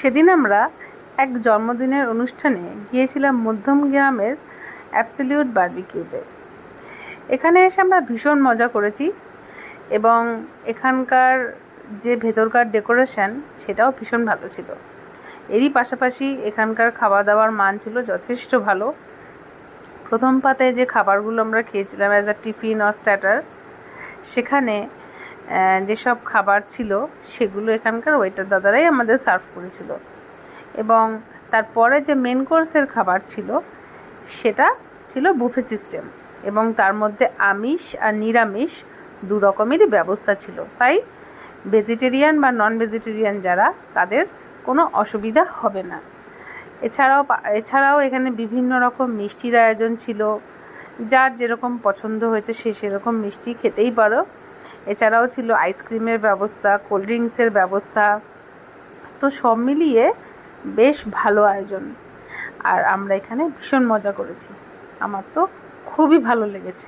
সেদিন আমরা এক জন্মদিনের অনুষ্ঠানে গিয়েছিলাম মধ্যম গ্রামের অ্যাবসলিউট বারবিকিউতে। এখানে এসে আমরা ভীষণ মজা করেছি এবং এখানকার যে ভেতরকার ডেকোরেশন সেটাও ভীষণ ভালো ছিল। এরই পাশাপাশি এখানকার খাওয়া দাওয়ার মান ছিল যথেষ্ট ভালো। প্রথম পাতে যে খাবারগুলো আমরা খেয়েছিলাম as a tiffin or starter, সেখানে যেসব খাবার ছিল সেগুলো এখানকার ওয়েটার দাদারাই আমাদের সার্ভ করেছিল, এবং তারপরে যে মেন কোর্সের খাবার ছিল সেটা ছিল বুফে সিস্টেম, এবং তার মধ্যে আমিষ আর নিরামিষ দু রকমেরই ব্যবস্থা ছিল। তাই ভেজিটেরিয়ান বা নন ভেজিটেরিয়ান যারা, তাদের কোনো অসুবিধা হবে না। এছাড়াও এখানে বিভিন্ন রকম মিষ্টির আয়োজন ছিল। যার যেরকম পছন্দ হয়েছে সে সেরকম মিষ্টি খেতেই পারো। এছাড়াও ছিল আইসক্রিমের ব্যবস্থা, কোল্ড ড্রিঙ্কসের ব্যবস্থা। তো সব মিলিয়ে বেশ ভালো আয়োজন, আর আমরা এখানে ভীষণ মজা করেছি। আমার তো খুবই ভালো লেগেছে।